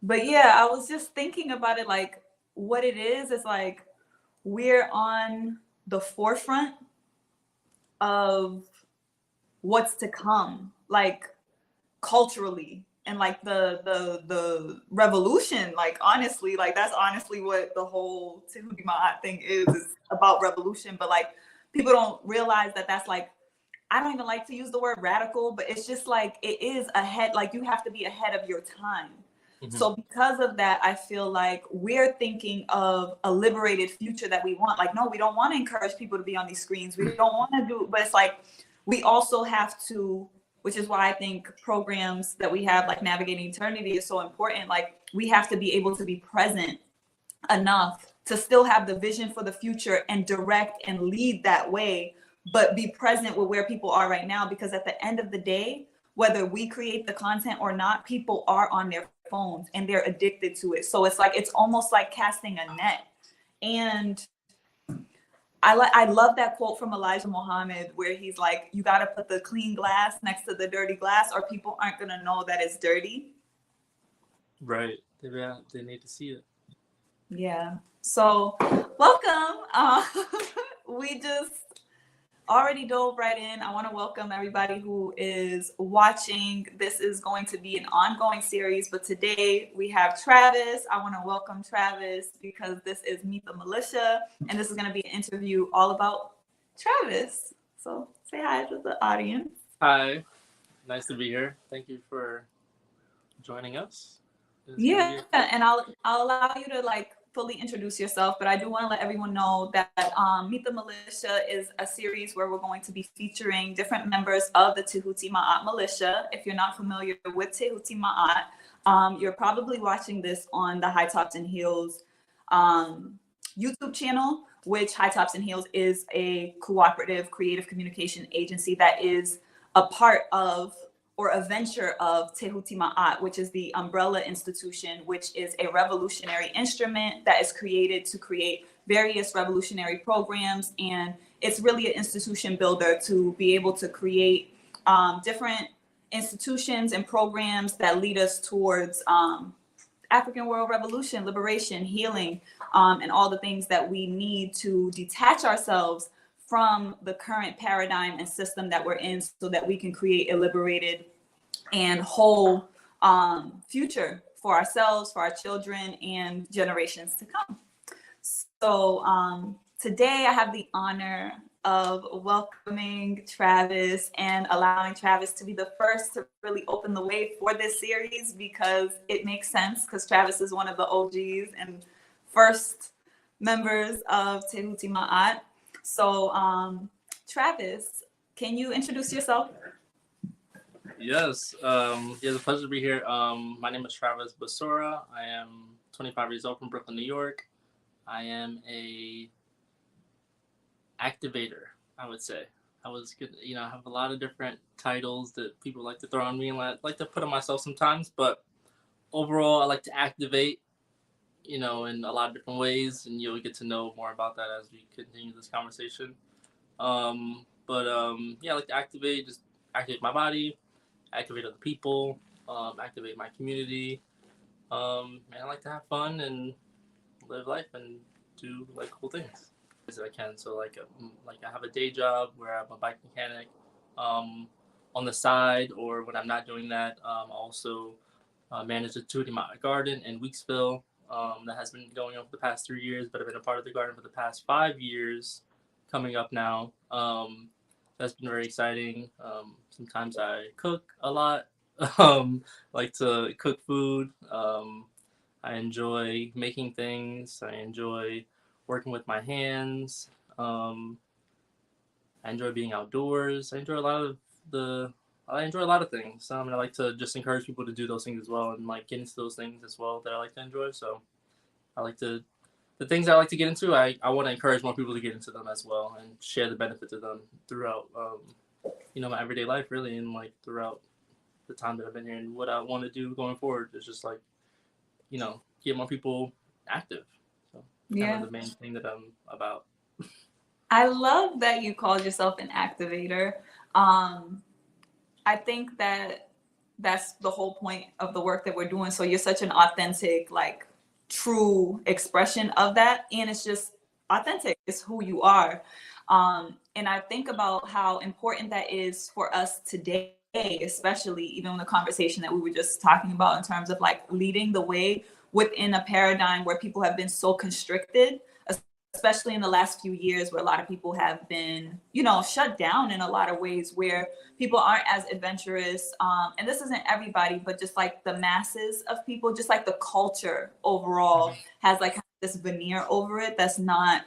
But yeah, I was just thinking about it, like what it is like we're on the forefront of what's to come, like culturally, and like the revolution. Like honestly, like that's honestly what the whole Tehuti Ma'at thing is about, revolution. But like people don't realize that that's like, I don't even like to use the word radical, but it's just like it is ahead. Like you have to be ahead of your time. So because of that, I feel like we're thinking of a liberated future that we want. Like, no, we don't want to encourage people to be on these screens. We don't want to do, but it's like we also have to, which is why I think programs that we have, like Navigating Eternity, is so important. Like we have to be able to be present enough to still have the vision for the future and direct and lead that way, but be present with where people are right now. Because at the end of the day, whether we create the content or not, people are on their phones and they're addicted to it. So it's like, it's almost like casting a net. And I love that quote from Elijah Muhammad where he's like, you got to put the clean glass next to the dirty glass or people aren't going to know that it's dirty. Right. They need to see it. Yeah. So welcome. We just already dove right in. I want to welcome everybody who is watching. This is going to be an ongoing series, but today we have Travis. I want to welcome Travis because this is Meet the Militia, and this is going to be an interview all about Travis. So say hi to the audience. Hi. Nice to be here. Thank you for joining us. Yeah, and I'll allow you to like fully introduce yourself, but I do want to let everyone know that Meet the Militia is a series where we're going to be featuring different members of the Tehuti Ma'at Militia. If you're not familiar with Tehuti Ma'at, you're probably watching this on the High Tops and Heels YouTube channel, which High Tops and Heels is a cooperative creative communication agency that is a part of or a venture of Tehuti Ma'at, which is the umbrella institution, which is a revolutionary instrument that is created to create various revolutionary programs. And it's really an institution builder to be able to create different institutions and programs that lead us towards African world revolution, liberation, healing, and all the things that we need to detach ourselves from the current paradigm and system that we're in so that we can create a liberated and whole future for ourselves, for our children, and generations to come. So today I have the honor of welcoming Travis and allowing Travis to be the first to really open the way for this series, because it makes sense, because Travis is one of the OGs and first members of Tehuti Ma'at. So Travis, can you introduce yourself? Yes. It's a pleasure to be here. My name is Travis Basura. I am 25 years old from Brooklyn, New York. I am a activator, I would say. I was good. I have a lot of different titles that people like to throw on me and like to put on myself sometimes. But overall, I like to activate, in a lot of different ways, and you'll get to know more about that as we continue this conversation. I like to activate, just activate my body, activate other people, activate my community, and I like to have fun and live life and do like cool things as I can. So like I have a day job where I'm a bike mechanic. On the side, or when I'm not doing that, I also manage the Tehuti Ma'at garden in Weeksville. That has been going on for the past 3 years, but I've been a part of the garden for the past 5 years, coming up now. That's been very exciting. Sometimes I cook a lot. Like to cook food. I enjoy making things. I enjoy working with my hands. I enjoy being outdoors. I enjoy a lot of things. And I like to just encourage people to do those things as well, and like get into those things as well that I like to enjoy. So I like to the things I like to get into. I want to encourage more people to get into them as well and share the benefits of them throughout my everyday life, really, and like throughout the time that I've been here. And what I want to do going forward is just like get more people active. So kind of the main thing that I'm about. I love that you called yourself an activator. I think that that's the whole point of the work that we're doing. So you're such an authentic, like true expression of that. And it's just authentic. It's who you are. And I think about how important that is for us today, especially even in the conversation that we were just talking about in terms of like leading the way within a paradigm where people have been so constricted, especially in the last few years where a lot of people have been, you know, shut down in a lot of ways where people aren't as adventurous. And this isn't everybody, but just like the masses of people, just like the culture overall has like this veneer over it that's not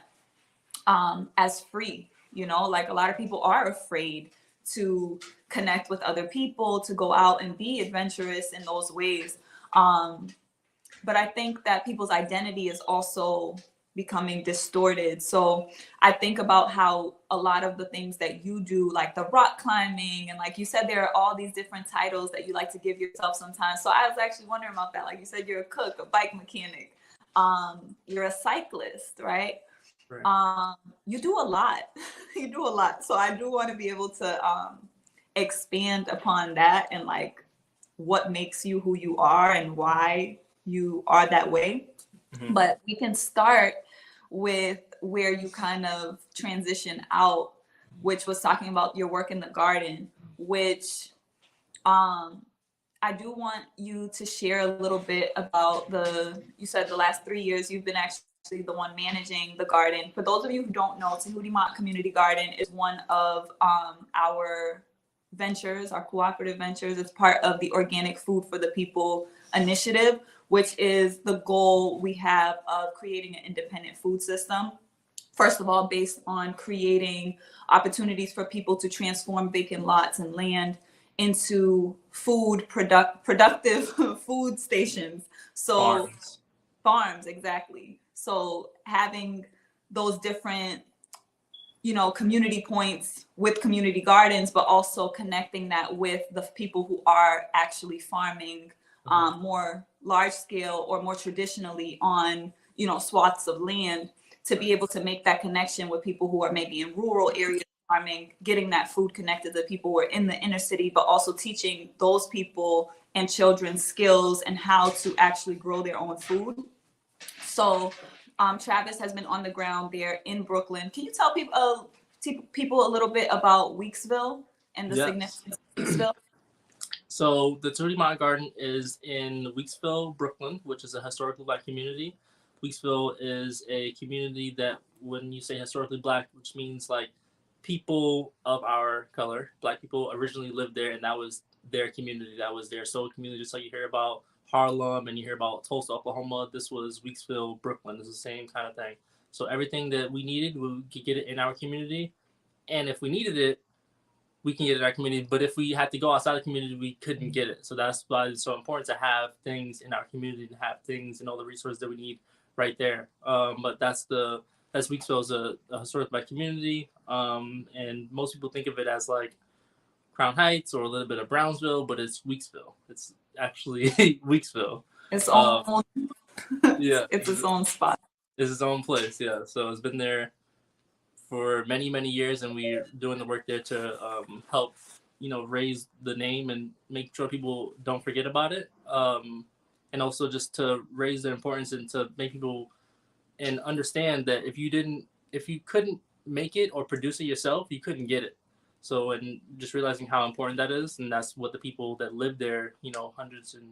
as free, you know, like a lot of people are afraid to connect with other people, to go out and be adventurous in those ways. But I think that people's identity is also becoming distorted. So I think about how a lot of the things that you do, like the rock climbing, and like you said, there are all these different titles that you like to give yourself sometimes. So I was actually wondering about that. Like you said, you're a cook, a bike mechanic, you're a cyclist, right? You do a lot. You do a lot. So I do want to be able to expand upon that and like what makes you who you are and why you are that way. But we can start with where you kind of transition out, which was talking about your work in the garden, which I do want you to share a little bit about you said the last 3 years you've been actually the one managing the garden. For those of you who don't know, Tehuti Ma'at Community Garden is one of our ventures, our cooperative ventures. It's part of the Organic Food for the People initiative, which is the goal we have of creating an independent food system. First of all, based on creating opportunities for people to transform vacant lots and land into productive food stations. So farms, exactly. So having those different, you know, community points with community gardens, but also connecting that with the people who are actually farming more large scale or more traditionally on, you know, swaths of land, to be able to make that connection with people who are maybe in rural areas farming, getting that food connected to people who are in the inner city, but also teaching those people and children skills and how to actually grow their own food. So Travis has been on the ground there in Brooklyn. Can you tell people a little bit about Weeksville and the significance of Weeksville? So the Tehuti Ma'at Garden is in Weeksville, Brooklyn, which is a historically Black community. Weeksville is a community that, when you say historically Black, which means like people of our color, Black people originally lived there, and that was their community, that was their soul community. Just like you hear about Harlem and you hear about Tulsa, Oklahoma, this was Weeksville, Brooklyn. It's the same kind of thing. So everything that we needed, we could get it in our community. And if we needed it, we can get it in our community. But if we had to go outside the community, we couldn't get it. So that's why it's so important to have things in our community, and have things and all the resources that we need right there. But that's Weeksville is a historic Black community. And most people think of it as like Crown Heights or a little bit of Brownsville, but it's Weeksville. It's actually Weeksville. It's own, yeah, it's its own spot. It's its own place, yeah. So it's been there for many, many years, and we're doing the work there to help, you know, raise the name and make sure people don't forget about it. And also just to raise the importance and to make people and understand that if you couldn't make it or produce it yourself, you couldn't get it. So, and just realizing how important that is, and that's what the people that lived there, you know, hundreds and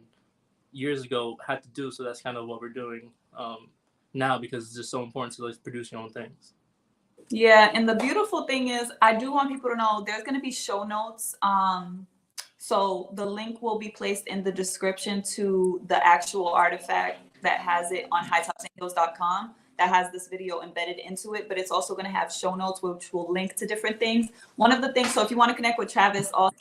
years ago had to do. So that's kind of what we're doing now, because it's just so important to like produce your own things. Yeah, and the beautiful thing is, I do want people to know there's going to be show notes. So the link will be placed in the description to the actual artifact that has it on hightopsandheels.com. That has this video embedded into it, but it's also going to have show notes which will link to different things. One of the things, so if you want to connect with Travis, also,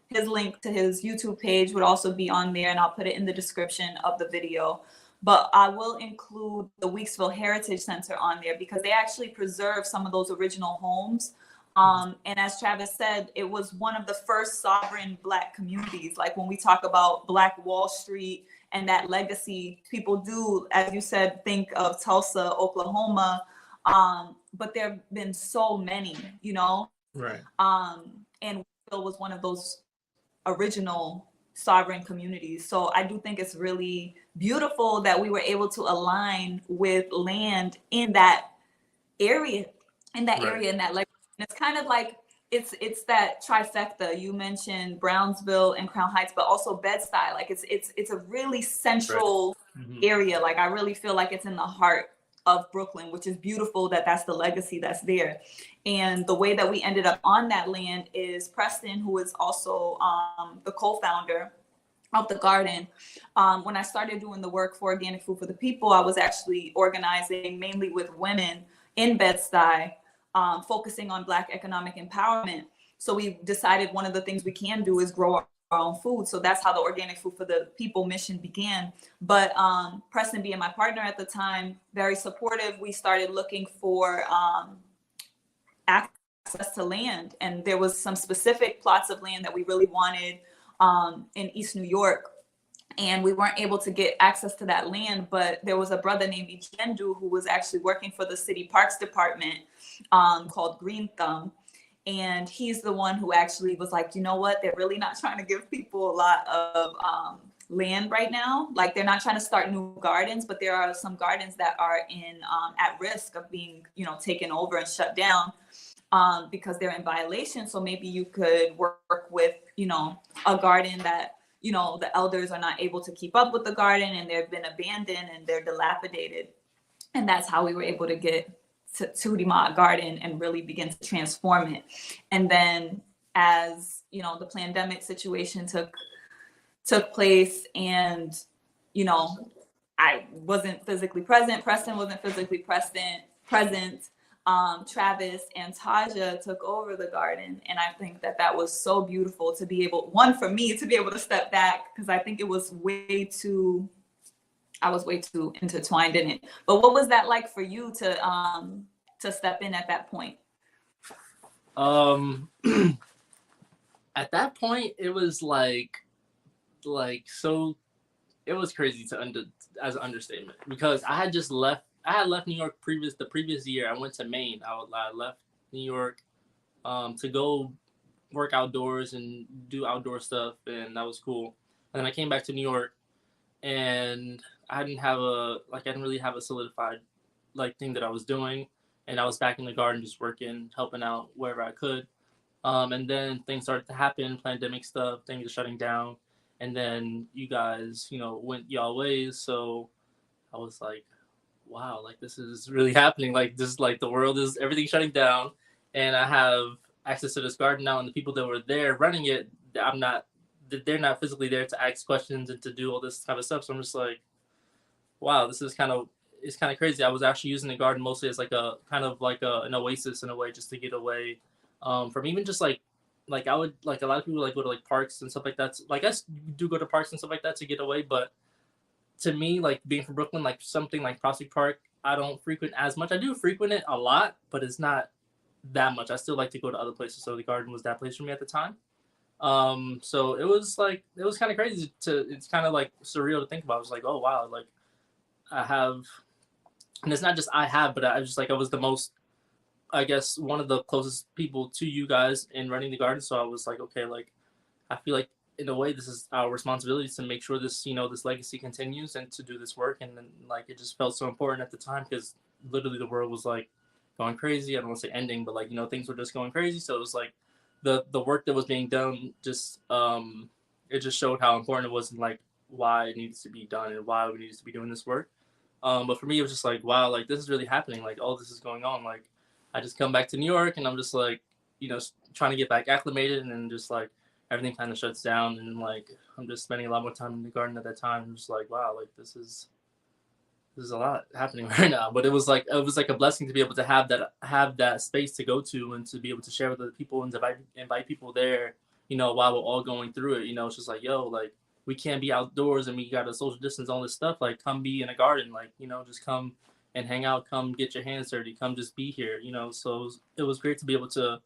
his link to his YouTube page would also be on there, and I'll put it in the description of the video. But I will include the Weeksville Heritage Center on there because they actually preserve some of those original homes. And as Travis said, it was one of the first sovereign Black communities. Like when we talk about Black Wall Street and that legacy, people do, as you said, think of Tulsa, Oklahoma. But there have been so many, you know? Right. And Weeksville was one of those original sovereign communities. So I do think it's really beautiful that we were able to align with land in that area, in that Right. area, in that, like, it's kind of like, it's that trifecta. You mentioned Brownsville and Crown Heights, but also Bed-Stuy. Like it's a really central area. Like I really feel like it's in the heart of Brooklyn, which is beautiful that that's the legacy that's there. And the way that we ended up on that land is Preston, who is also the co-founder of the garden. When I started doing the work for Organic Food for the People, I was actually organizing mainly with women in Bed-Stuy, focusing on Black economic empowerment. So we decided one of the things we can do is grow our own food. So that's how the Organic Food for the People mission began. But Preston being my partner at the time, very supportive, we started looking for access to land. And there was some specific plots of land that we really wanted in East New York. And we weren't able to get access to that land, but there was a brother named Ichendu who was actually working for the city parks department called Green Thumb. And he's the one who actually was like, you know what, they're really not trying to give people a lot of land right now. Like they're not trying to start new gardens, but there are some gardens that are in at risk of being, you know, taken over and shut down because they're in violation. So maybe you could work with, you know, a garden that, you know, the elders are not able to keep up with the garden and they've been abandoned and they're dilapidated. And that's how we were able to get to Tehuti Ma'at Garden and really begin to transform it. And then as, you know, the pandemic situation took place and, you know, I wasn't physically present, Preston wasn't physically present, Travis and Taja took over the garden. And I think that that was so beautiful to be able, one, for me to be able to step back, because I think it was I was way too intertwined in it. But what was that like for you to step in at that point? At that point, it was like so. It was crazy as an understatement, because I had left New York the previous year. I went to Maine. I left New York to go work outdoors and do outdoor stuff, and that was cool. And then I came back to New York, and I didn't really have a solidified like thing that I was doing, and I was back in the garden just working, helping out wherever I could. And then things started to happen, pandemic stuff, things are shutting down, and then you guys, you know, went y'all ways. So I was like, wow, like this is really happening. Like this, like the world is everything shutting down, and I have access to this garden now, and the people that were there running it, they're not physically there to ask questions and to do all this kind of stuff. So I'm just like, wow, it's kind of crazy. I was actually using the garden mostly as like a kind of like an oasis in a way, just to get away from even just like I would, like, a lot of people like go to like parks and stuff like that. Like I do go to parks and stuff like that to get away, but to me, like being from Brooklyn, like something like Prospect Park, I don't frequent as much. I do frequent it a lot, but it's not that much. I still like to go to other places. So the garden was that place for me at the time. So it was kind of crazy it's kind of like surreal to think about. I was like, oh wow, like I have, and it's not just I have, but I was the most, I guess, one of the closest people to you guys in running the garden. So I was like, okay, like I feel like in a way this is our responsibility to make sure this, you know, this legacy continues and to do this work. And then like it just felt so important at the time, because literally the world was like going crazy. I don't want to say ending, but like, you know, things were just going crazy. So it was like the work that was being done just it just showed how important it was, and like why it needs to be done and why we needed to be doing this work. But for me, it was just like, wow, like this is really happening. Like all this is going on. Like I just come back to New York and I'm just like, you know, trying to get back acclimated, and then just like everything kind of shuts down, and like I'm just spending a lot more time in the garden at that time. I'm just like, wow, like this is a lot happening right now. But it was like a blessing to be able to have that space to go to and to be able to share with other people and to invite people there, you know, while we're all going through it. You know, it's just like, yo, like we can't be outdoors and we got to social distance, all this stuff. Like come be in a garden, like, you know, just come and hang out, come get your hands dirty, come just be here, you know. So it was great to be able to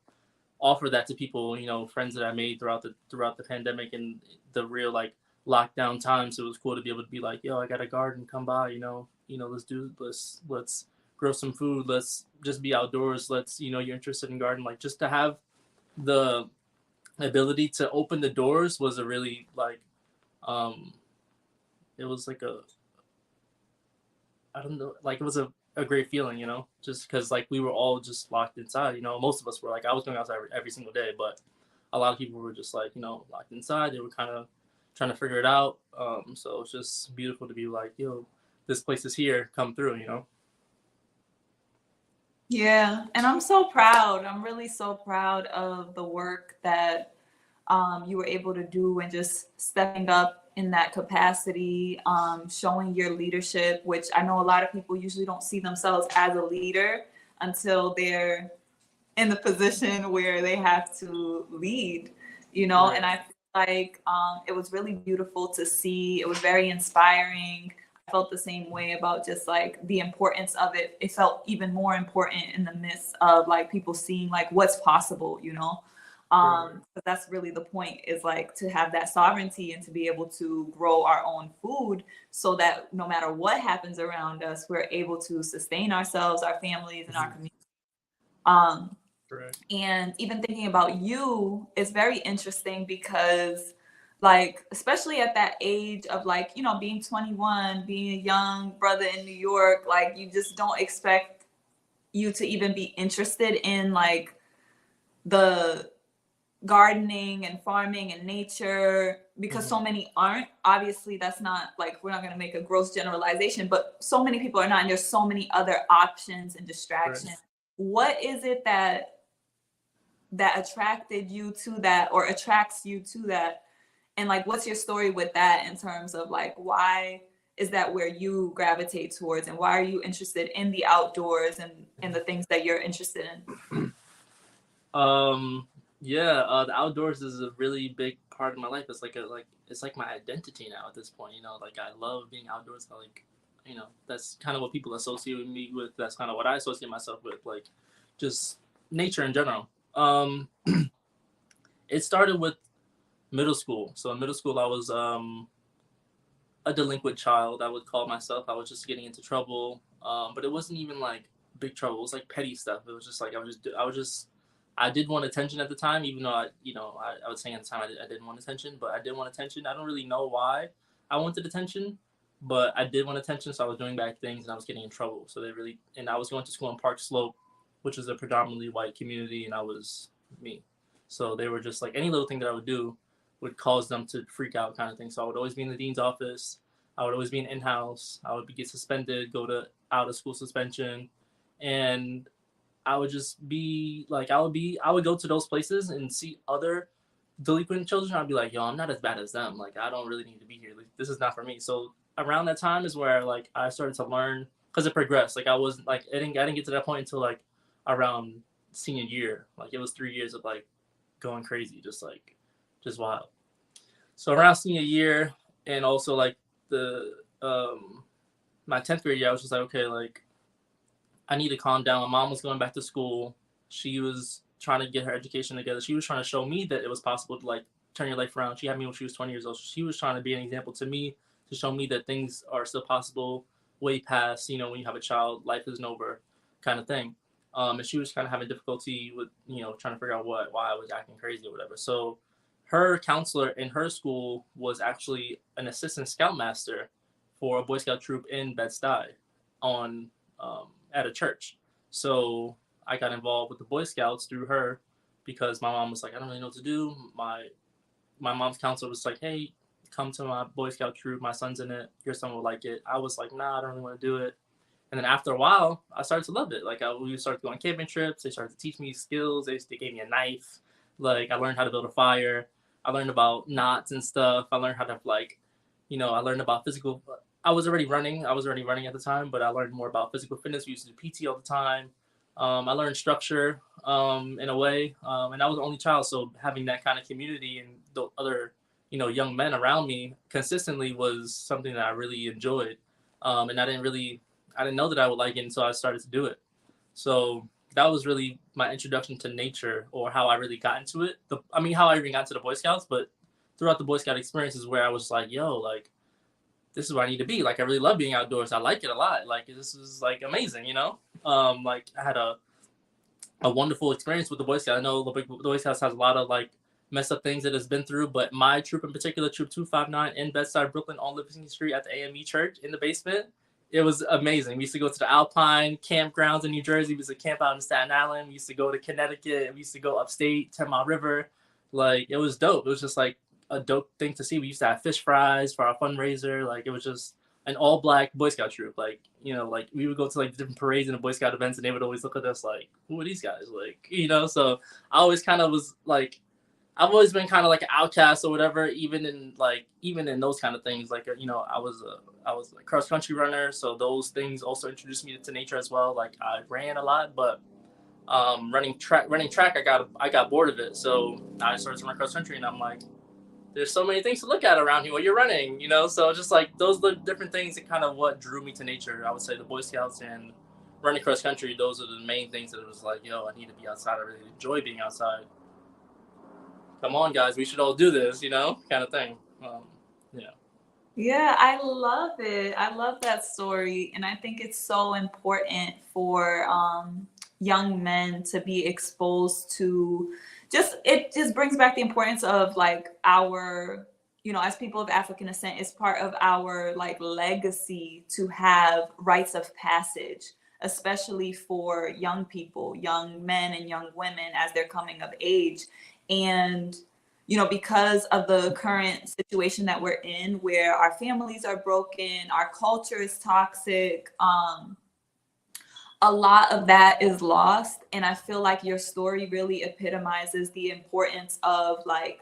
offer that to people, you know, friends that I made throughout the pandemic and the real like lockdown times. It was cool to be able to be like, yo, I got a garden, come by, you know, let's grow some food, let's just be outdoors, let's, you know, you're interested in garden, like just to have the ability to open the doors was a really like, it was like I don't know, like it was a great feeling, you know, just because like we were all just locked inside, you know, most of us were like, I was going outside every single day, but a lot of people were just like, you know, locked inside. They were kind of trying to figure it out. So it's just beautiful to be like, yo, this place is here, come through, you know? Yeah, and I'm so proud. I'm really so proud of the work that you were able to do and just stepping up in that capacity, showing your leadership, which I know a lot of people usually don't see themselves as a leader until they're in the position where they have to lead, you know, Right. and I feel like it was really beautiful to see. It was very inspiring. I felt the same way about just like the importance of it. It felt even more important in the midst of like people seeing like what's possible, you know. Right. But that's really the point, is like to have that sovereignty and to be able to grow our own food so that no matter what happens around us, we're able to sustain ourselves, our families, and our community. Um, Right. and even thinking about you is very interesting because, like, especially at that age of like, you know, being 21, being a young brother in New York, like, you just don't expect you to even be interested in like the gardening and farming and nature, because so many aren't. Obviously, that's not like, we're not going to make a gross generalization, but so many people are not, and there's so many other options and distractions. Right. What is it that attracted you to that, or attracts you to that, and like what's your story with that in terms of like why is that where you gravitate towards, and why are you interested in the outdoors and the things that you're interested in? Yeah, the outdoors is a really big part of my life. It's like it's like my identity now at this point, you know, like I love being outdoors. I like, you know, that's kind of what people associate me with. That's kind of what I associate myself with, like just nature in general. It started with middle school. So in middle school, I was a delinquent child. I would call myself. I was just getting into trouble, but it wasn't even like big trouble. It was like petty stuff. It was just like I did want attention at the time, even though I was saying at the time I didn't want attention, but I did want attention. I don't really know why I wanted attention, but I did want attention. So I was doing bad things and I was getting in trouble. So and I was going to school in Park Slope, which is a predominantly white community, and I was me. So they were just like any little thing that I would do would cause them to freak out, kind of thing. So I would always be in the dean's office. I would always be in in-house. I would get suspended, go to out of school suspension, and I would just be like, I would go to those places and see other delinquent children. I'd be like, yo, I'm not as bad as them. Like, I don't really need to be here. Like, this is not for me. So around that time is where like I started to learn, because it progressed. Like I wasn't like I didn't get to that point until like around senior year. Like it was 3 years of like going crazy, just wild. So around senior year, and also like the my 10th grade year, I was just like, okay, like I need to calm down. My mom was going back to school. She was trying to get her education together. She was trying to show me that it was possible to like turn your life around. She had me when she was 20 years old. She was trying to be an example to me, to show me that things are still possible way past, you know, when you have a child, life isn't over, kind of thing. And she was kind of having difficulty with, you know, trying to figure out why I was acting crazy or whatever. So her counselor in her school was actually an assistant scoutmaster for a Boy Scout troop in Bed-Stuy on at a church. So I got involved with the Boy Scouts through her, because my mom was like, I don't really know what to do. My mom's counselor was like, hey, come to my Boy Scout troop. My son's in it. Your son will like it. I was like, nah, I don't really want to do it. And then after a while, I started to love it. Like we started going camping trips. They started to teach me skills. They gave me a knife. Like I learned how to build a fire. I learned about knots and stuff. I learned how to like, you know, I learned about physical. I was already running at the time, but I learned more about physical fitness. We used to do PT all the time. I learned structure in a way, and I was the only child, so having that kind of community and the other, you know, young men around me consistently was something that I really enjoyed, and I didn't know that I would like it until I started to do it. So that was really my introduction to nature, or how I really got into it. How I even got to the Boy Scouts, but throughout the Boy Scout experience is where I was like, yo, like, this is where I need to be. Like, I really love being outdoors. I like it a lot. Like, this is like amazing, you know? Like I had a wonderful experience with the Boy Scouts. I know the Boy Scouts has a lot of like messed up things that it's been through. But my troop in particular, Troop 259 in Bedside, Brooklyn, on Livingston Street at the AME Church in the basement, it was amazing. We used to go to the Alpine campgrounds in New Jersey. We used to camp out in Staten Island. We used to go to Connecticut. We used to go upstate, 10 Mile River. Like, it was dope. It was just like a dope thing to see. We used to have fish fries for our fundraiser. Like, it was just an all Black Boy Scout troop. Like, you know, like we would go to like different parades and the Boy Scout events, and they would always look at us like, who are these guys? Like, you know, so I always kind of was like, I've always been kind of like an outcast or whatever, even in those kind of things. Like, you know, I was a cross country runner, so those things also introduced me to nature as well. Like, I ran a lot, but running track, I got bored of it, so I started to run cross country, and I'm like, there's so many things to look at around here while you're running, you know. So just like those different things, that kind of what drew me to nature. I would say the Boy Scouts and running cross country. Those are the main things that it was like, yo, I need to be outside. I really enjoy being outside. Come on, guys, we should all do this, you know, kind of thing. Yeah. Yeah, I love it. I love that story. And I think it's so important for young men to be exposed to it just brings back the importance of like our, you know, as people of African descent, it's part of our like legacy to have rites of passage, especially for young people, young men and young women as they're coming of age. And you know, because of the current situation that we're in, where our families are broken, our culture is toxic, a lot of that is lost. And I feel like your story really epitomizes the importance of like,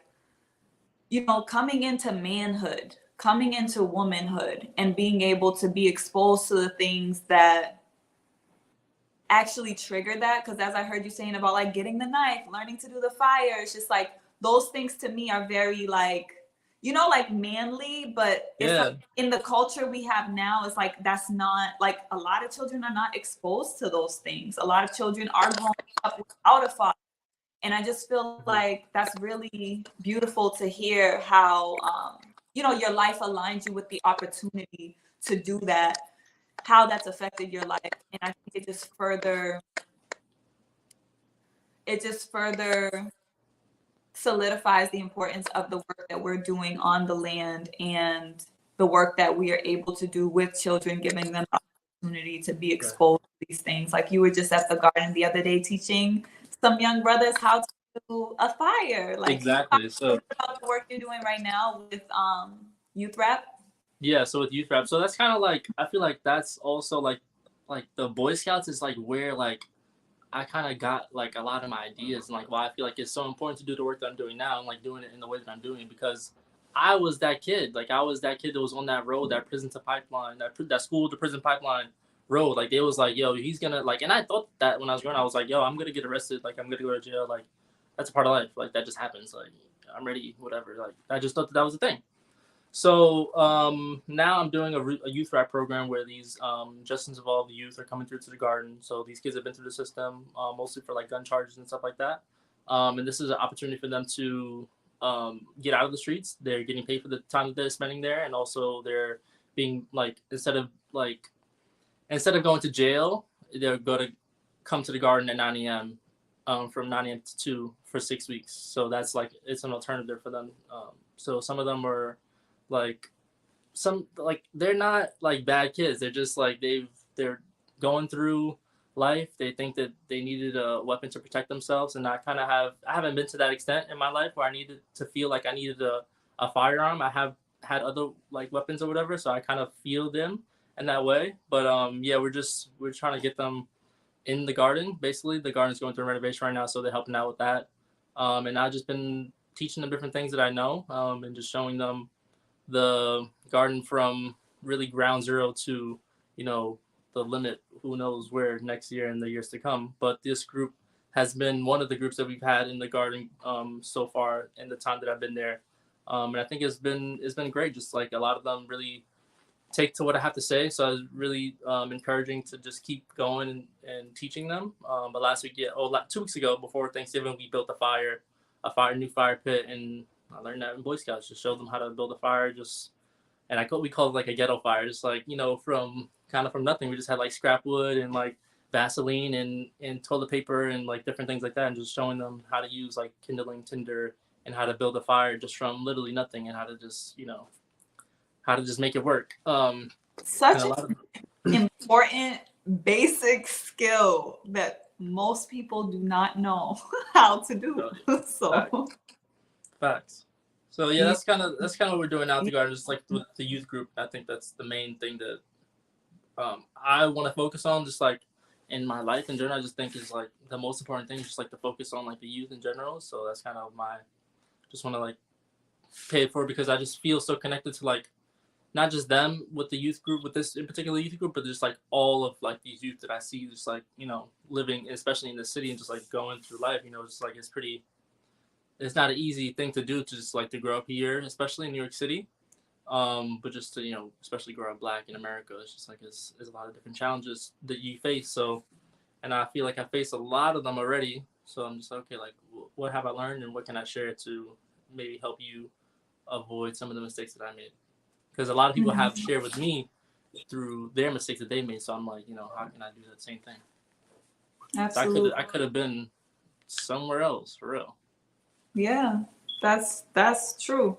you know, coming into manhood, coming into womanhood, and being able to be exposed to the things that actually trigger that. Because as I heard you saying about like getting the knife, learning to do the fire, it's just like, those things to me are very like, you know, like manly, but it's like in the culture we have now, it's like, that's not like, a lot of children are not exposed to those things. A lot of children are growing up without a father. And I just feel like that's really beautiful to hear how, you know, your life aligns you with the opportunity to do that, how that's affected your life. And I think it just further solidifies the importance of the work that we're doing on the land and the work that we are able to do with children, giving them the opportunity to be exposed to these things. Like you were just at the garden the other day teaching some young brothers how to do a fire. Like, exactly. So about the work you're doing right now with youth rap. Yeah, so with youth rap, so that's kind of like, I feel like that's also like the Boy Scouts is like where like I kind of got like a lot of my ideas, and like why I feel like it's so important to do the work that I'm doing now, and like doing it in the way that I'm doing it, because I was that kid. Like, I was that kid that was on that road, that prison to pipeline, that school to prison pipeline road. Like, they was like, yo, he's gonna like, and I thought that when I was growing, I was like, yo, I'm gonna get arrested. Like, I'm gonna go to jail. Like, that's a part of life. Like, that just happens. Like, I'm ready, whatever. Like, I just thought that was a thing. So now I'm doing a youth rap program where these justice involved youth are coming through to the garden. So these kids have been through the system, mostly for like gun charges and stuff like that. And this is an opportunity for them to get out of the streets. They're getting paid for the time that they're spending there, and also they're being like, instead of going to jail, they're going to come to the garden at 9 a.m. From 9 a.m. to 2 for 6 weeks. So that's like, it's an alternative for them. So some of them are like, they're not like bad kids. They're just like, they're going through life. They think that they needed a weapon to protect themselves, and I haven't been to that extent in my life where I needed to feel like I needed a firearm. I have had other like weapons or whatever, so I kind of feel them in that way. But yeah, we're trying to get them in the garden. Basically, the garden's going through a renovation right now, so they're helping out with that. And I've just been teaching them different things that I know, and just showing them the garden from really ground zero to, you know, the limit, who knows where next year and the years to come. But this group has been one of the groups that we've had in the garden so far in the time that I've been there. And I think it's been great. Just like, a lot of them really take to what I have to say. So I was really encouraging to just keep going and teaching them. But 2 weeks ago, before Thanksgiving, we built a new fire pit, and I learned that in Boy Scouts. Just showed them how to build a fire. We called it like a ghetto fire. Just like, you know, from nothing. We just had like scrap wood and like Vaseline and toilet paper and like different things like that, and just showing them how to use like kindling, tinder, and how to build a fire just from literally nothing, and how to just how to just make it work. And Such a an lot of important basic skill that most people do not know how to do. So facts. So yeah, yeah. that's kind of what we're doing now at the garden, just like with the youth group. I think that's the main thing that I want to focus on, just like in my life in general. I just think is like the most important thing, just like to focus on like the youth in general. So that's kind of my just want to like pay it forward, because I just feel so connected to like not just them with the youth group, with this in particular youth group, but just like all of like these youth that I see, just like living, especially in the city, and just like going through life. Just like it's not an easy thing to do, to just like to grow up here, especially in New York City. But just to especially grow up black in America, it's just like it's a lot of different challenges that you face. So, and I feel like I face a lot of them already. So I'm just like, okay, like what have I learned, and what can I share to maybe help you avoid some of the mistakes that I made? Because a lot of people have shared with me through their mistakes that they made. So I'm like, how can I do that same thing? Absolutely. So I could have been somewhere else for real. Yeah, that's true.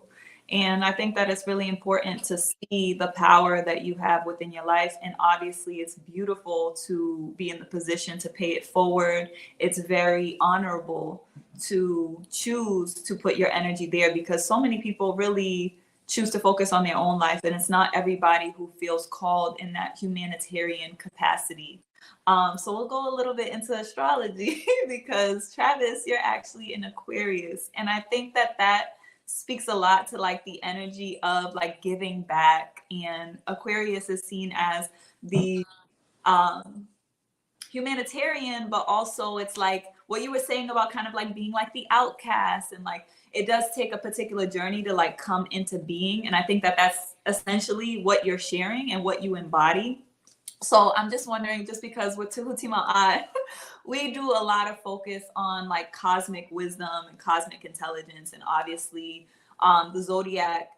And I think that it's really important to see the power that you have within your life. And obviously, it's beautiful to be in the position to pay it forward. It's very honorable to choose to put your energy there, because so many people really choose to focus on their own life. And it's not everybody who feels called in that humanitarian capacity. So we'll go a little bit into astrology because Travis, you're actually an Aquarius. And I think that speaks a lot to like the energy of like giving back. And Aquarius is seen as the humanitarian, but also it's like what you were saying about kind of like being like the outcast, and like it does take a particular journey to like come into being. And I think that that's essentially what you're sharing and what you embody. So I'm just wondering, just because with Tehuti Ma'at, we do a lot of focus on like cosmic wisdom and cosmic intelligence, and obviously the zodiac,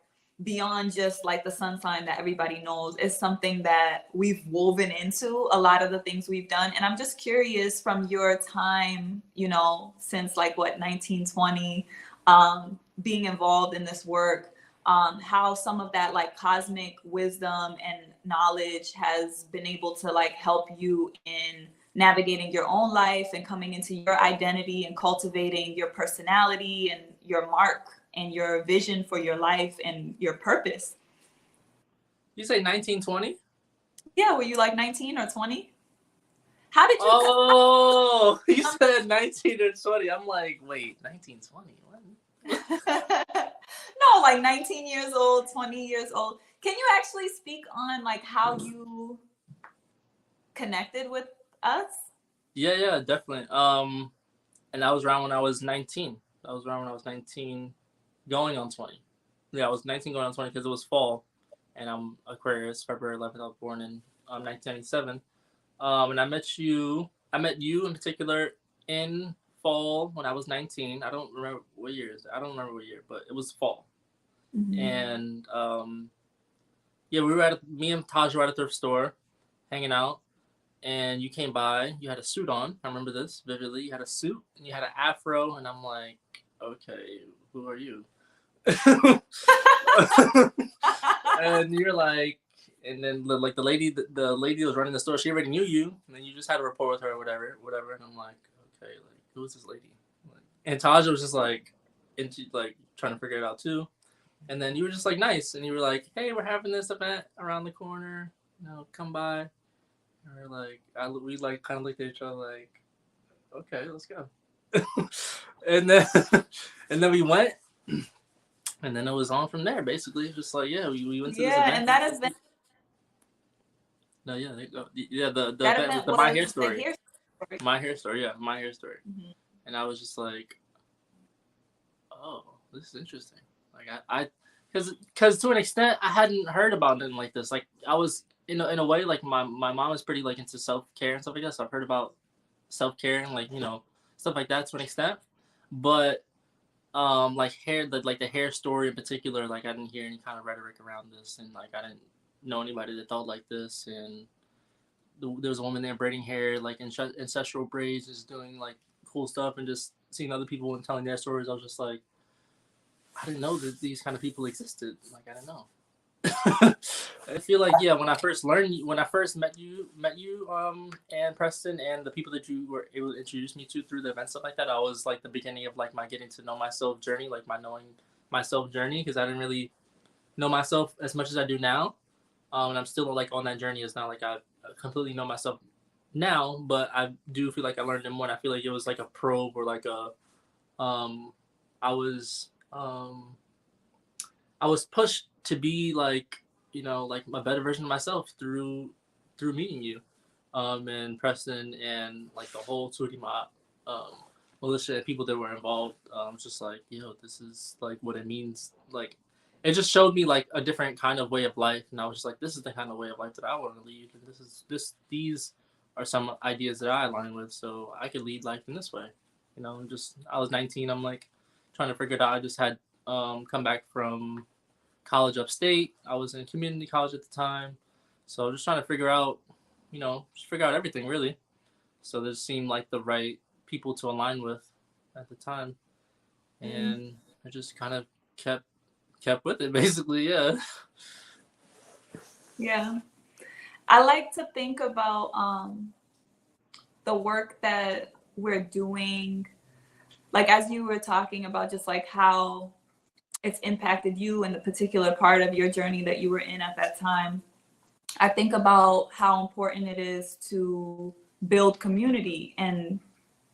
beyond just like the sun sign that everybody knows, is something that we've woven into a lot of the things we've done. And I'm just curious, from your time, since like what, 1920, being involved in this work, how some of that like cosmic wisdom and knowledge has been able to like help you in navigating your own life and coming into your identity and cultivating your personality and your mark and your vision for your life and your purpose. You say 1920? Yeah, were you like 19 or 20? How did you? Oh, you said 19 or 20. I'm like, wait, 1920? What? No, like 19 years old, 20 years old. Can you actually speak on like how you connected with us? Yeah, definitely. And that was around when I was 19. That was around when I was 19, going on 20. Yeah, I was 19 going on 20 because it was fall, and I'm Aquarius. February 11th, I was born in 1997. And I met you in particular in fall when I was 19. I don't remember what year, but it was fall. Mm-hmm. And yeah, me and Taj were at a thrift store hanging out, and you came by. You had a suit on. I remember this vividly. You had a suit and you had an afro, and I'm like, okay, who are you? And you're like, and then like the lady that was running the store, she already knew you, and then you just had a rapport with her or whatever. And I'm like, okay, like who is this lady? And Taja was just like, into like trying to figure it out too. And then you were just like nice, and you were like, hey, we're having this event around the corner, come by. And we're like, we like kind of looked at each other like, okay, let's go. and then we went. And then it was on from there, basically. Just like, yeah, we went to this event. Yeah, and that has been. No, yeah, the That event event with the was My Hair the Story. hair story. My Hair Story, yeah, My Hair Story. Mm-hmm. And I was just like, oh, this is interesting. Like I because to an extent I hadn't heard about nothing like this. Like I was in a way, like my mom is pretty like into self-care and stuff like that. So I've heard about self-care and like stuff like that to an extent, but like the hair story in particular, like I didn't hear any kind of rhetoric around this, and like I didn't know anybody that thought like this. And there was a woman there braiding hair like ancestral braids, just doing like cool stuff, and just seeing other people and telling their stories. I was just like, I didn't know that these kind of people existed. Like, I didn't know. I feel like, yeah, when I first met you, and Preston, and the people that you were able to introduce me to through the event, stuff like that, I was like the beginning of like my getting to know myself journey, like my knowing myself journey, because I didn't really know myself as much as I do now. And I'm still like on that journey. It's not like I completely know myself now, but I do feel like I learned more, and I feel like it was like a probe, or like a I was I was pushed to be like, like a better version of myself through meeting you, and Preston, and like the whole Tehuti Ma'at militia and people that were involved. Just like, this is like what it means. Like, it just showed me like a different kind of way of life, and I was just like, this is the kind of way of life that I want to lead, and these are some ideas that I align with, so I could lead life in this way. I was 19. I'm like trying to figure it out. I just had come back from college upstate. I was in community college at the time, so just trying to figure out, everything really. So this seemed like the right people to align with at the time, and I just kind of kept with it, basically. Yeah. Yeah. I like to think about the work that we're doing, like as you were talking about, just like how it's impacted you and the particular part of your journey that you were in at that time. I think about how important it is to build community, and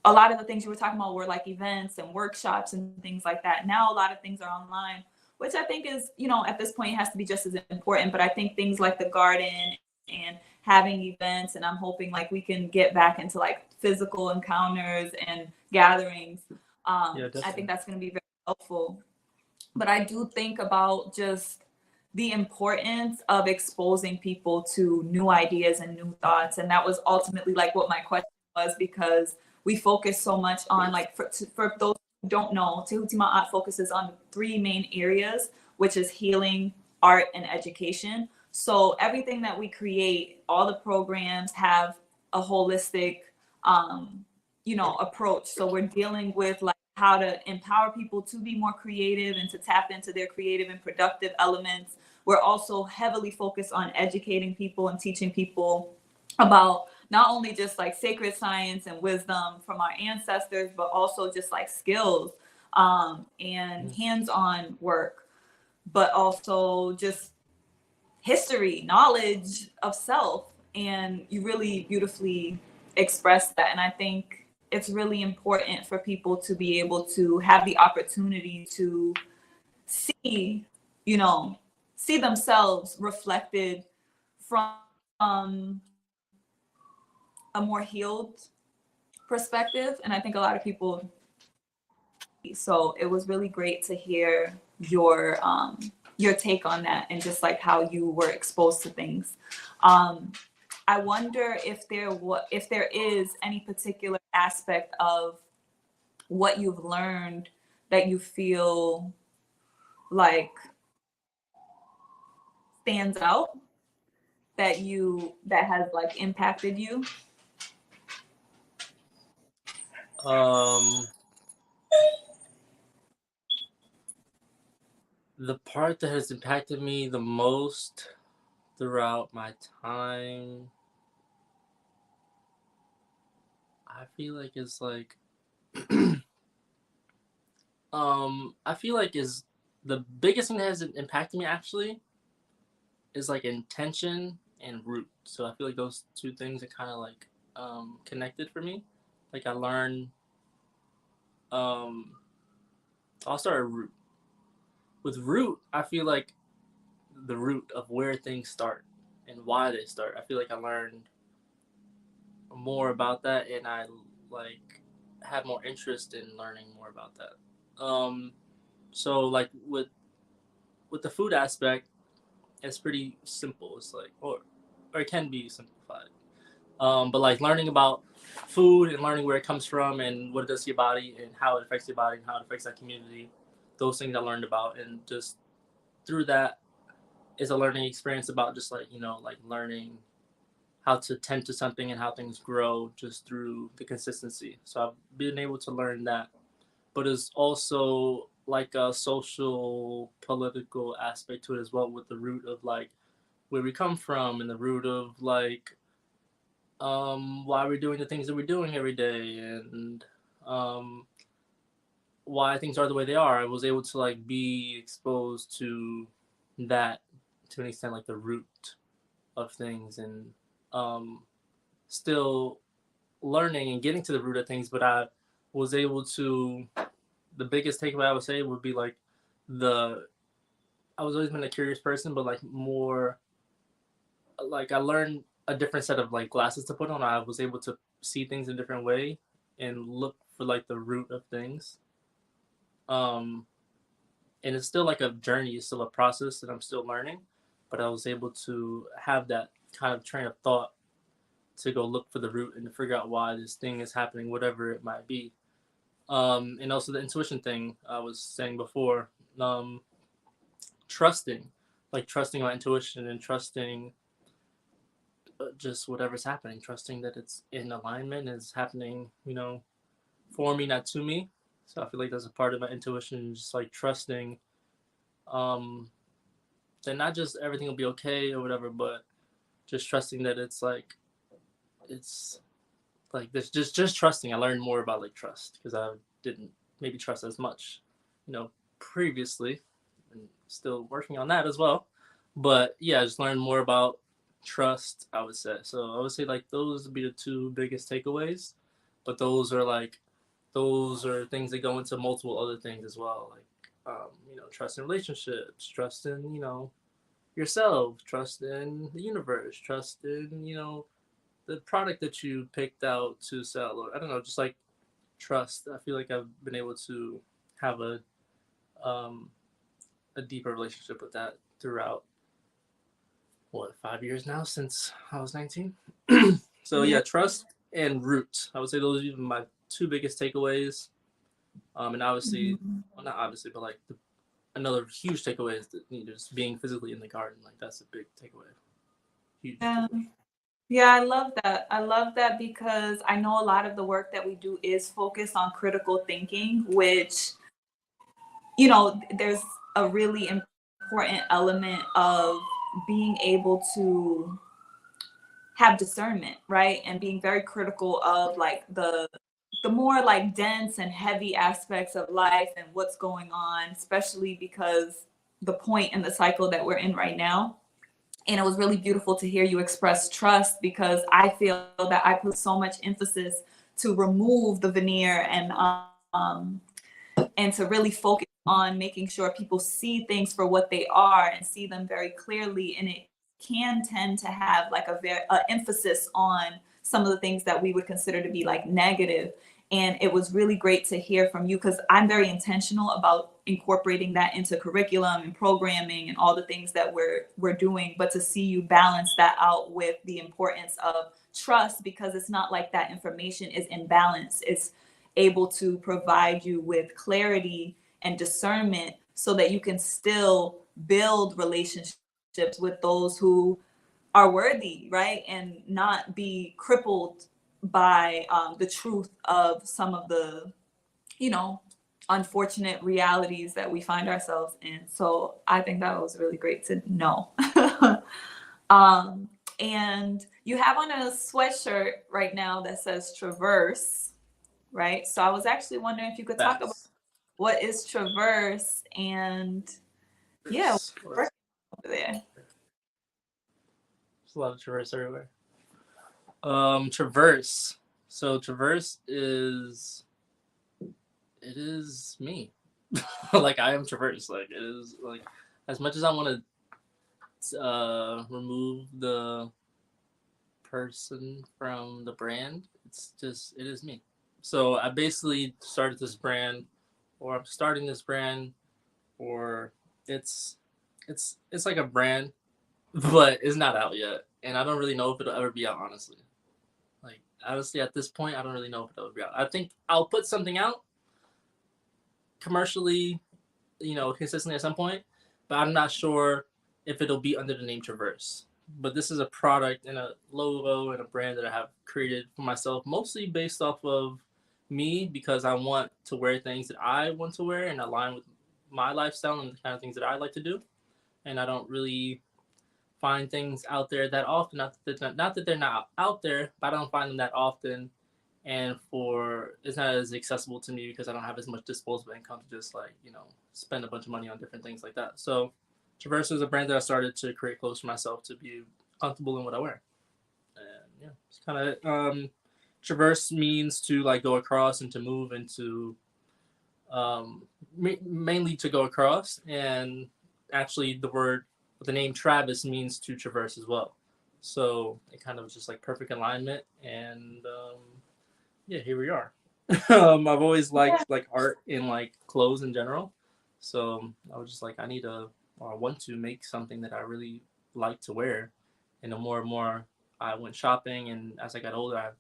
a lot of the things you were talking about were like events and workshops and things like that. Now a lot of things are online, which I think is, at this point has to be just as important. But I think things like the garden and having events, and I'm hoping like we can get back into like physical encounters and gatherings. I think that's going to be very helpful. But I do think about just the importance of exposing people to new ideas and new thoughts. And that was ultimately like what my question was, because we focus so much on, like, for those who don't know, Tehuti Ma'at focuses on 3 main areas, which is healing, art, and education. So everything that we create, all the programs have a holistic, approach. So we're dealing with like how to empower people to be more creative and to tap into their creative and productive elements. We're also heavily focused on educating people and teaching people about not only just like sacred science and wisdom from our ancestors, but also just like skills and hands-on work, but also just history, knowledge of self. And you really beautifully express that. And I think it's really important for people to be able to have the opportunity to see themselves reflected from a more healed perspective. And I think a lot of people, so it was really great to hear your take on that, and just like how you were exposed to things. I wonder if there is any particular aspect of what you've learned that you feel like stands out, that has like impacted you. The part that has impacted me the most throughout my time, I feel like is like I feel like is the biggest thing that has impacted me actually is like intention and root. So I feel like those 2 things are kind of like connected for me. Like I learned I'll start at root. With root, I feel like the root of where things start and why they start. I feel like I learned more about that, and I like have more interest in learning more about that. So like with the food aspect, it's pretty simple. It's like, or it can be simplified. But like learning about food and learning where it comes from and what it does to your body and how it affects your body and how it affects that community, those things I learned about, and just through that is a learning experience about just like, like learning how to tend to something and how things grow just through the consistency. So I've been able to learn that, but it's also like a social political aspect to it as well, with the root of like where we come from and the root of like why we're doing the things that we're doing every day, and um why things are the way they are. I was able to like be exposed to that to an extent, like the root of things, and um still learning and getting to the root of things. But I was able to, the biggest takeaway I would say would be like the I was always been a curious person, but like more like I learned a different set of like glasses to put on. I was able to see things in a different way and look for like the root of things. Um, and it's still like a journey, it's still a process that I'm still learning, but I was able to have that kind of train of thought to go look for the root and to figure out why this thing is happening, whatever it might be. And also the intuition thing I was saying before, um, trusting, like trusting my intuition and trusting just whatever's happening, trusting that it's in alignment, is happening, for me, not to me. So I feel like that's a part of my intuition, just like trusting um, that not just everything will be okay or whatever, but just trusting that it's like this, just trusting. I learned more about like trust because I didn't maybe trust as much, previously, and still working on that as well. But yeah, I just learned more about trust, I would say. So I would say like those would be the two biggest takeaways. But those are things that go into multiple other things as well, like trust in relationships, trust in yourself, trust in the universe, trust in the product that you picked out to sell, or I don't know, just like trust. I feel like I've been able to have um, a deeper relationship with that throughout 5 years now since I was 19. So Yeah. yeah, trust and root. I would say those are my two biggest takeaways. And obviously, Mhm. well, not obviously, but like another huge takeaway is that just being physically in the garden. Like that's a big takeaway. Huge Yeah. takeaway. Yeah, I love that. I love that because I know a lot of the work that we do is focused on critical thinking, which, there's a really important element of being able to have discernment, right? And being very critical of like the more like dense and heavy aspects of life and what's going on, especially because the point in the cycle that we're in right now. And it was really beautiful to hear you express trust because I feel that I put so much emphasis to remove the veneer and to really focus on making sure people see things for what they are and see them very clearly. And it can tend to have like a emphasis on some of the things that we would consider to be like negative. And it was really great to hear from you because I'm very intentional about incorporating that into curriculum and programming and all the things that we're doing. But to see you balance that out with the importance of trust, because it's not like that information is in balance. It's able to provide you with clarity and discernment so that you can still build relationships with those who are worthy, right? And not be crippled by the truth of some of the, you know, unfortunate realities that we find ourselves in. So I think that was really great to know. um, and you have on a sweatshirt right now that says Traverse, right? So I was actually wondering if you could talk about Facts. what is Traverse and yeah, There's what's over there. a lot of traverse everywhere. Traverse. So traverse is it is me. Like I am traverse. Like it is like as much as I want to remove the person from the brand, it's just it is me. So I basically started this brand, or I'm starting this brand, or it's it's like a brand, but it's not out yet, and I don't really know if it'll ever be out. Honestly, at this point, I don't really know if it'll be out. I think I'll put something out commercially, consistently at some point, but I'm not sure if it'll be under the name Traverse. But this is a product and a logo and a brand that I have created for myself, mostly based off of me, because I want to wear things that I want to wear and align with my lifestyle and the kind of things that I like to do, and I don't really find things out there that often. Not that they're not out there, but I don't find them that often, and it's not as accessible to me because I don't have as much disposable income to just like spend a bunch of money on different things like that. So Traverse is a brand that I started to create clothes for myself to be comfortable in what I wear. And yeah, it's kind of traverse means to like go across and to move and to mainly to go across. And actually the name Travis means to traverse as well. So it kind of just like perfect alignment. And yeah, here we are. I've always liked like art in like clothes in general. So I was just like, I want to make something that I really like to wear. And the more and more I went shopping, and as I got older, I'm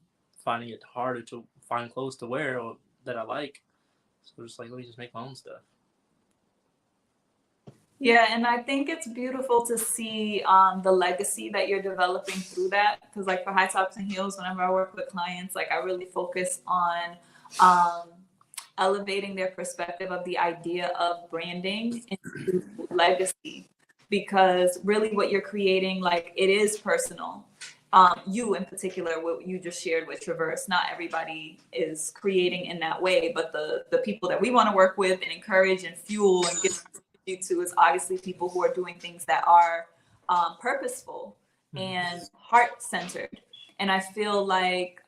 finding it harder to find clothes to wear or that I like. So just like, let me just make my own stuff. Yeah, and I think it's beautiful to see the legacy that you're developing through that. Because like for High Tops and Heels, whenever I work with clients, like I really focus on elevating their perspective of the idea of branding into legacy. Because really what you're creating, like it is personal. You in particular, what you just shared with Traverse, not everybody is creating in that way, but the people that we want to work with and encourage and fuel and give to is obviously people who are doing things that are purposeful and heart-centered. And I feel like,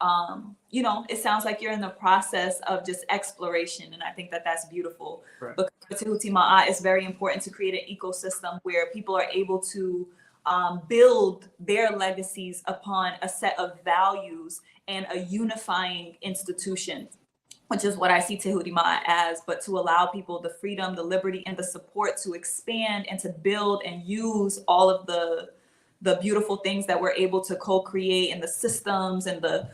it sounds like you're in the process of just exploration. And I think that that's beautiful. Right. But for Tehuti Ma'at, it's very important to create an ecosystem where people are able to build their legacies upon a set of values and a unifying institution, which is what I see Tehuti Ma'at as, but to allow people the freedom, the liberty, and the support to expand and to build and use all of the beautiful things that we're able to co-create, and the systems and the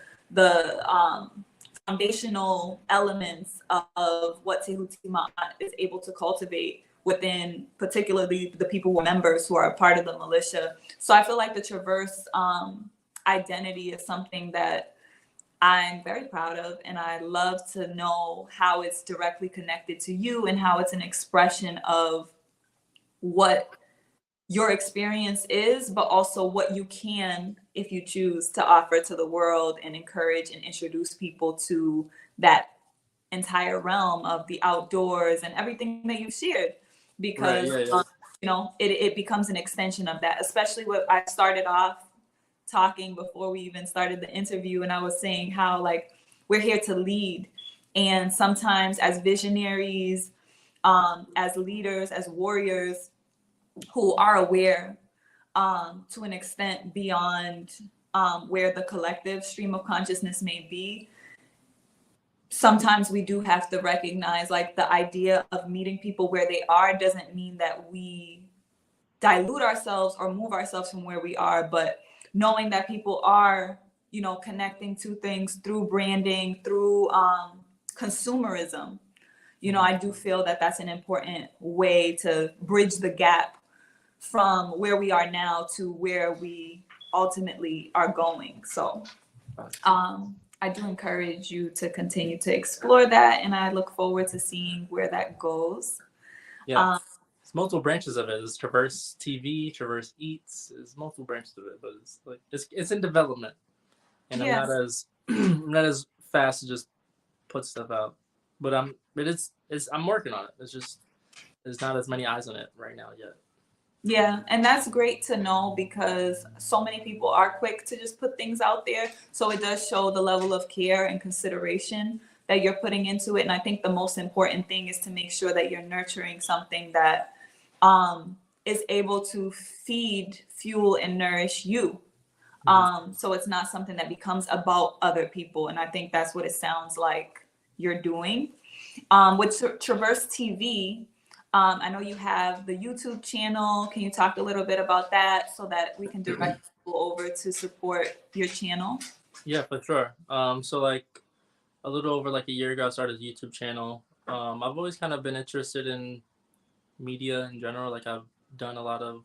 foundational elements of what Tehuti Ma'at is able to cultivate within particularly the people who are members who are a part of the militia. So I feel like the Traverse identity is something that I'm very proud of, and I love to know how it's directly connected to you and how it's an expression of what your experience is, but also what you can, if you choose, to offer to the world and encourage and introduce people to that entire realm of the outdoors and everything that you've shared. Because, it becomes an extension of that, especially what I started off talking before we even started the interview. And I was saying how like we're here to lead. And sometimes as visionaries, as leaders, as warriors who are aware to an extent beyond where the collective stream of consciousness may be, sometimes we do have to recognize like the idea of meeting people where they are doesn't mean that we dilute ourselves or move ourselves from where we are, but knowing that people are, connecting to things through branding, through consumerism, I do feel that that's an important way to bridge the gap from where we are now to where we ultimately are going. So I do encourage you to continue to explore that, and I look forward to seeing where that goes. Yeah. It's multiple branches of it. There's Traverse TV, Traverse Eats. There's multiple branches of it, but it's like it's in development, and I'm not as fast to just put stuff out. But I'm working on it. It's just there's not as many eyes on it right now yet. Yeah, and that's great to know, because so many people are quick to just put things out there. So it does show the level of care and consideration that you're putting into it. And I think the most important thing is to make sure that you're nurturing something that is able to feed, fuel, and nourish you. So it's not something that becomes about other people. And I think that's what it sounds like you're doing. With Traverse TV, I know you have the YouTube channel. Can you talk a little bit about that so that we can direct people over to support your channel? Yeah, for sure. So like a little over like a year ago, I started a YouTube channel. I've always kind of been interested in media in general. Like I've done a lot of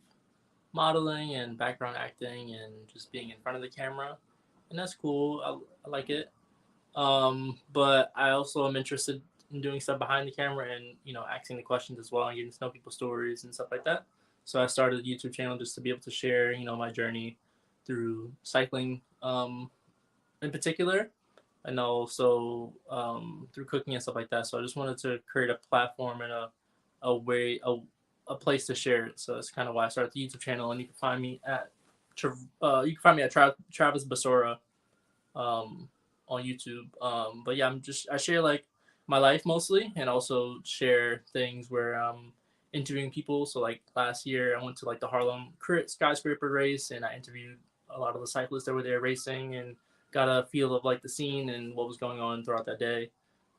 modeling and background acting and just being in front of the camera, and that's cool. I like it. But I also am interested doing stuff behind the camera and, you know, asking the questions as well and getting to know people's stories and stuff like that. So I started a YouTube channel just to be able to share, you know, my journey through cycling in particular, and also through cooking and stuff like that. So I just wanted to create a platform and a place to share it. So that's kind of why I started the YouTube channel. And you can find me at Travis Basora on YouTube. But yeah, I share like my life mostly, and also share things where I'm interviewing people. So like last year, I went to like the Harlem Crit skyscraper race, and I interviewed a lot of the cyclists that were there racing, and got a feel of like the scene and what was going on throughout that day.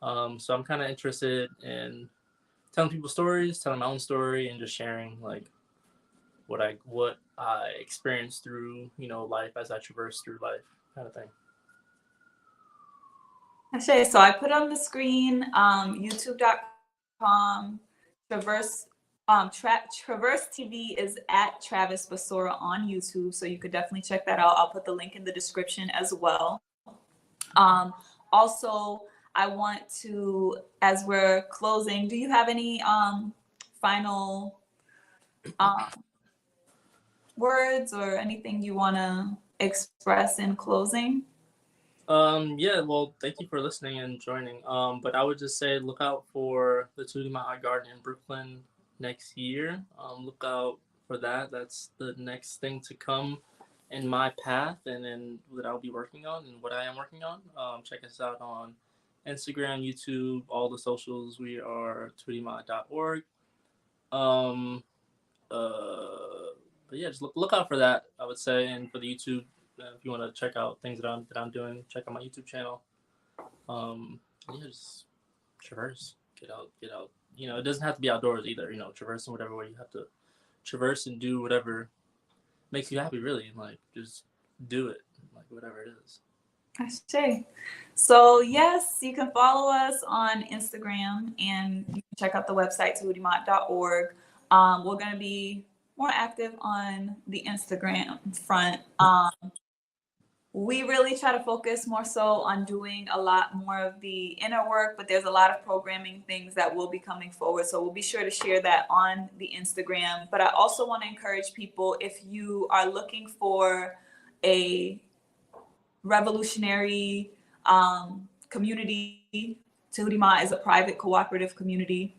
So I'm kind of interested in telling people stories, telling my own story, and just sharing like what I experienced through, you know, life as I traverse through life, kind of thing. Okay, so I put on the screen youtube.com Traverse Traverse TV is at Travis Basora on YouTube, so you could definitely check that out. I'll put the link in the description as well. Also, I want to, as we're closing, do you have any final words or anything you want to express in closing? Yeah, well, thank you for listening and joining. But I would just say look out for the Tehuti Ma'at Garden in Brooklyn next year. Look out for that. That's the next thing to come in my path, and then that I'll be working on and what I am working on. Check us out on Instagram, YouTube, all the socials. We are tehutimaat.org. But yeah, just look out for that, I would say, and for the YouTube. If you want to check out things that I'm doing, check out my YouTube channel. Yeah, just traverse, get out. You know, it doesn't have to be outdoors either. You know, traverse in whatever way you have to traverse and do whatever makes you happy, really. Like, just do it, like whatever it is. I see. So yes, you can follow us on Instagram, and you can check out the website tehutimaat.org. We're going to be more active on the Instagram front. We really try to focus more so on doing a lot more of the inner work, but there's a lot of programming things that will be coming forward. So we'll be sure to share that on the Instagram. But I also want to encourage people, if you are looking for a revolutionary community, Tehuti Ma'at is a private cooperative community.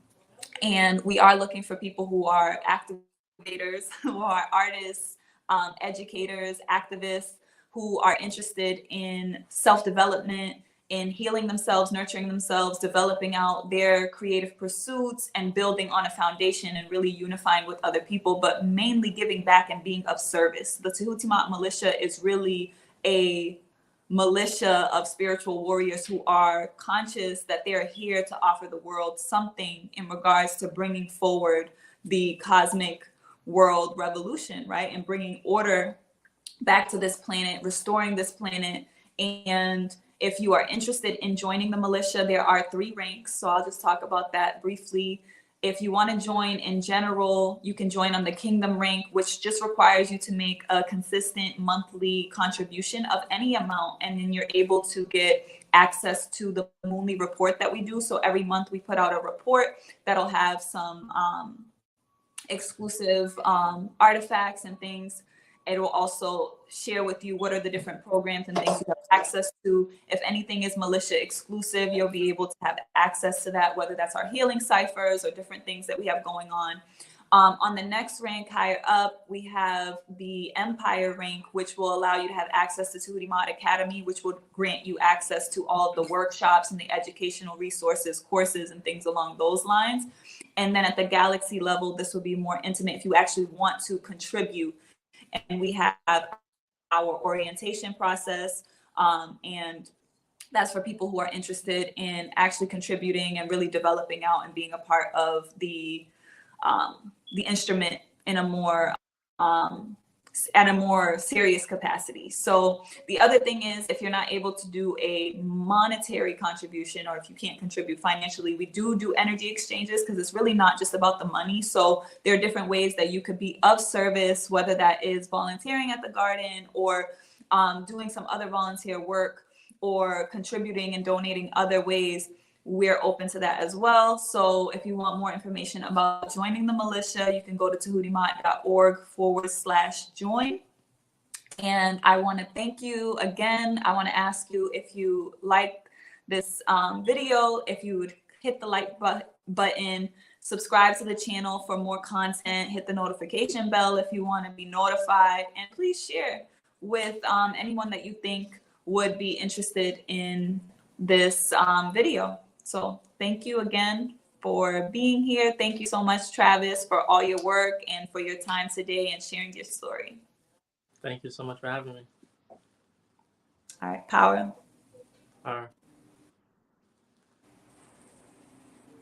And we are looking for people who are activators, who are artists, educators, activists, who are interested in self-development, in healing themselves, nurturing themselves, developing out their creative pursuits, and building on a foundation and really unifying with other people, but mainly giving back and being of service. The Tehuti Ma'at Militia is really a militia of spiritual warriors who are conscious that they are here to offer the world something in regards to bringing forward the cosmic world revolution, right? And bringing order back to this planet, restoring this planet. And if you are interested in joining the militia, there are 3 ranks. So I'll just talk about that briefly. If you want to join in general, you can join on the Kingdom rank, which just requires you to make a consistent monthly contribution of any amount. And then you're able to get access to the monthly report that we do. So every month we put out a report that'll have some exclusive artifacts and things. It will also share with you what are the different programs and things you have access to. If anything is militia exclusive, you'll be able to have access to that, whether that's our healing ciphers or different things that we have going on. On the next rank higher up, we have the Empire rank, which will allow you to have access to Tehuti Ma'at Academy, which will grant you access to all of the workshops and the educational resources, courses, and things along those lines. And then at the Galaxy level, this will be more intimate if you actually want to contribute. And we have our orientation process, and that's for people who are interested in actually contributing and really developing out and being a part of the instrument in a more at a more serious capacity. So the other thing is, if you're not able to do a monetary contribution, or if you can't contribute financially, we do energy exchanges, because it's really not just about the money. So there are different ways that you could be of service, whether that is volunteering at the garden, or doing some other volunteer work, or contributing and donating other ways. we're open to that as well. So if you want more information about joining the militia, you can go to tehutimaat.org/join. And I want to thank you again. I want to ask you, if you like this video, if you would hit the like button, subscribe to the channel for more content, hit the notification bell if you want to be notified, and please share with anyone that you think would be interested in this video. So thank you again for being here. Thank you so much, Travis, for all your work and for your time today and sharing your story. Thank you so much for having me. All right, power. All right.